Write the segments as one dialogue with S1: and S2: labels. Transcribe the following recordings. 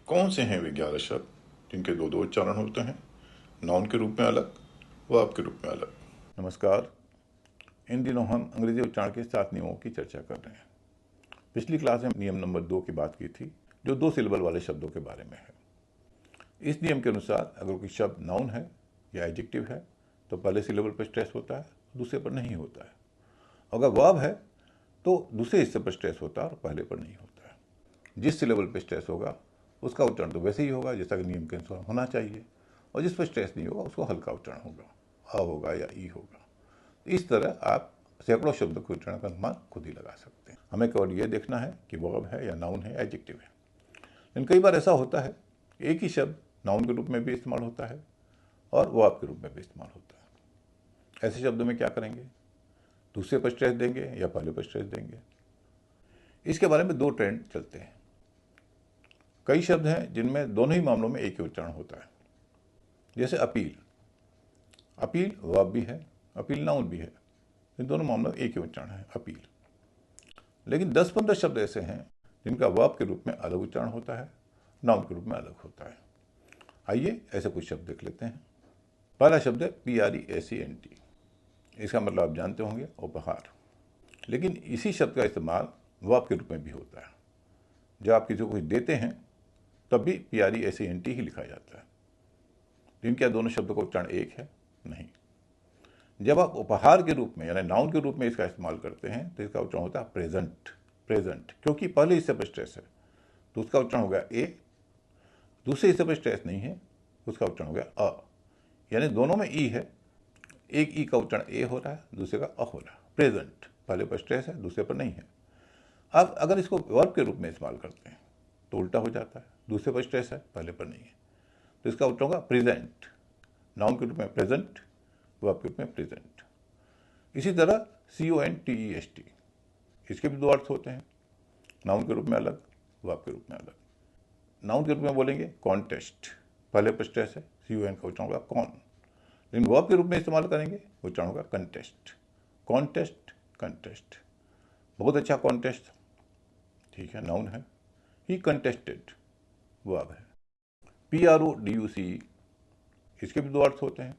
S1: कौन से हैं वे 11 शब्द जिनके दो दो उच्चारण होते हैं, नाउन के रूप में अलग, वर्ब के रूप में अलग? नमस्कार। इन दिनों हम अंग्रेजी उच्चारण के 7 नियमों की चर्चा कर रहे हैं। पिछली क्लास में नियम नंबर 2 की बात की थी, जो 2 सिलेबल वाले शब्दों के बारे में है। इस नियम के अनुसार अगर कोई शब्द नाउन है या एडजेक्टिव है तो पहले सिलेबल पर स्ट्रेस होता है, दूसरे पर नहीं होता है। अगर वर्ब है तो दूसरे हिस्से पर स्ट्रेस होता है और पहले पर नहीं होता है। जिस सिलेबल पर स्ट्रेस होगा उसका उच्चारण तो वैसे ही होगा जैसा कि नियम के अनुसार होना चाहिए, और जिस पर स्ट्रेस नहीं होगा उसको हल्का उच्चारण होगा, अ होगा या ई होगा। इस तरह आप सैकड़ों शब्दों के उच्चारण का अनुमान खुद ही लगा सकते हैं। हमें केवल ये देखना है कि वर्ब है या नाउन है, एडजेक्टिव है। लेकिन कई बार ऐसा होता है एक ही शब्द नाउन के रूप में भी इस्तेमाल होता है और वर्ब के रूप में भी इस्तेमाल होता है। ऐसे शब्दों में क्या करेंगे? दूसरे पर स्ट्रेस देंगे या पहले पर स्ट्रेस देंगे? इसके बारे में 2 ट्रेंड चलते हैं। कई शब्द हैं जिनमें दोनों ही मामलों में एक ही उच्चारण होता है, जैसे अपील। अपील वर्ब भी है, अपील नाउन भी है। इन दोनों मामलों में एक ही उच्चारण है, अपील। लेकिन 10-15 शब्द ऐसे हैं जिनका वर्ब के रूप में अलग उच्चारण होता है, नाउन के रूप में अलग होता है। आइए ऐसे कुछ शब्द देख लेते हैं। पहला शब्द है PRESENT। इसका मतलब आप जानते होंगे, उपहार। लेकिन इसी शब्द का इस्तेमाल वर्ब के रूप में भी होता है। जब आप किसी को कुछ देते हैं तब भी PRESENT ही लिखा जाता है। लेकिन क्या दोनों शब्दों का उच्चारण एक है? नहीं। जब आप उपहार के रूप में यानी नाउन के रूप में इसका इस्तेमाल करते हैं तो इसका उच्चारण होता है प्रेजेंट। प्रेजेंट, क्योंकि पहले हिस्से पर स्ट्रेस है तो उसका उच्चारण हो गया ए। दूसरे हिस्से पर स्ट्रेस नहीं है, उसका उच्चारण हो गया अ। यानी दोनों में ई है, एक ई का उच्चारण ए हो रहा है, दूसरे का अ हो रहा है। प्रेजेंट, पहले पर स्ट्रेस है, दूसरे पर नहीं है। अब अगर इसको वर्ब के रूप में इस्तेमाल करते हैं तो उल्टा हो जाता है, दूसरे पर स्ट्रेस है, पहले पर नहीं है, तो इसका उच्चारण होगा प्रेजेंट। नाउन के रूप में प्रेजेंट, वर्ब के रूप में प्रेजेंट। इसी तरह CONTEST, इसके भी 2 अर्थ होते हैं, नाउन के रूप में अलग, वर्ब के रूप में अलग। नाउन के रूप में बोलेंगे कॉन्टेस्ट, पहले पर स्ट्रेस है, CON का उच्चारण होगा कॉन। लेकिन वर्ब के रूप में इस्तेमाल करेंगे, उच्चारण होगा कंटेस्ट। Contest, contest. बहुत अच्छा कॉन्टेस्ट, ठीक है, नाउन है। ही कंटेस्टेड, वर्ब है। PRODUCE, इसके भी 2 अर्थ होते हैं।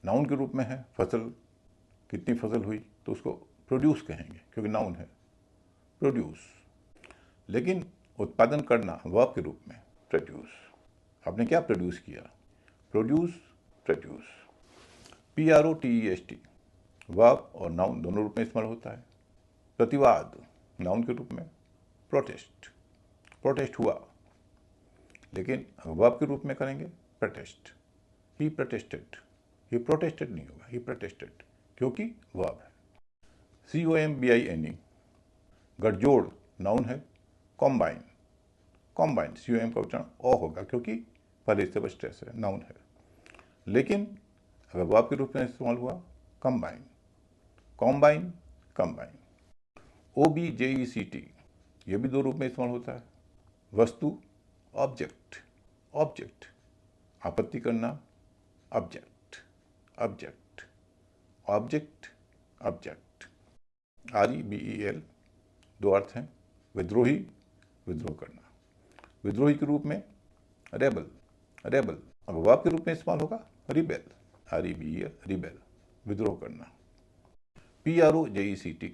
S1: नाउन के रूप में है फसल, कितनी फसल हुई तो उसको प्रोड्यूस कहेंगे क्योंकि नाउन है, प्रोड्यूस। लेकिन उत्पादन करना वर्ब के रूप में प्रोड्यूस। आपने क्या प्रोड्यूस किया? Produce, produce. PROTEST, वर्ब और नाउन दोनों रूप में इस्तेमाल होता है। प्रतिवाद, नाउन के रूप में प्रोटेस्ट, प्रोटेस्ट हुआ। लेकिन वर्ब के रूप में करेंगे प्रोटेस्ट। ही प्रोटेस्टेड, ही प्रोटेस्टेड नहीं होगा, ही प्रोटेस्टेड, क्योंकि वर्ब है। COMBINE, गठजोड़, नाउन है। कॉम्बाइन, कॉम्बाइन, COM का उच्चारण ओ होगा क्योंकि पहले इससे पर स्ट्रेस है, नाउन है। लेकिन अगर वर्ब के रूप में इस्तेमाल हुआ कंबाइन, कॉम्बाइन, कंबाइन। OBJECT, ये भी 2 रूप में इस्तेमाल होता है। वस्तु, ऑब्जेक्ट, ऑब्जेक्ट। आपत्ति करना, object, object, object, object. REBEL, 2 अर्थ हैं। विद्रोही, विद्रोह करना। विद्रोही के रूप में रेबल, रेबल। अगर वर्ब के रूप में इस्तेमाल होगा रिबेल, REBEL, रिबेल, विद्रोह करना। PROJECT,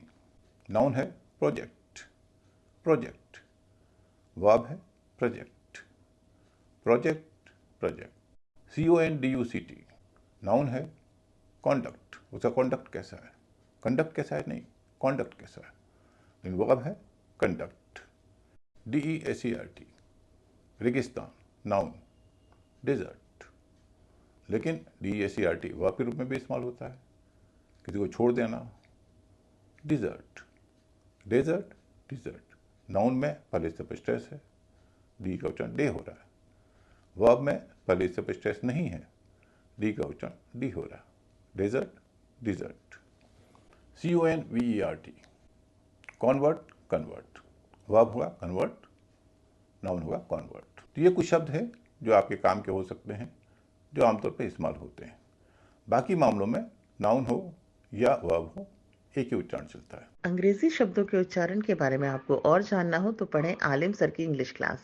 S1: नाउन है प्रोजेक्ट, प्रोजेक्ट। वर्ब है project, project, project. CONDUCT, noun है कॉन्डक्ट। उसका कॉन्डक्ट कैसा है? कंडक्ट कैसा है नहीं, कॉन्डक्ट कैसा है। लेकिन वर्ब है कंडक्ट। DESERT, रेगिस्तान, नाउन, डेजर्ट। लेकिन DESERT वर्ब के रूप में भी इस्तेमाल होता है, किसी को छोड़ देना, डिजर्ट, डेजर्ट, डिजर्ट। नाउन में पहले से पर स्ट्रेस है, डी का उच्चारण डे हो रहा है। वर्ब में पहले से पर स्ट्रेस नहीं है, डी का उच्चारण डी हो रहा है, desert, dessert. CONVERT, convert, convert. Verb हुआ कन्वर्ट, नाउन हुआ कॉन्वर्ट। तो ये कुछ शब्द हैं जो आपके काम के हो सकते हैं, जो आमतौर पर इस्तेमाल होते हैं। बाकी मामलों में नाउन हो या वर्ब हो, एक ही उच्चारण चलता है।
S2: अंग्रेजी शब्दों के उच्चारण के बारे में आपको और जानना हो तो पढ़ें आलिम सर की इंग्लिश क्लास।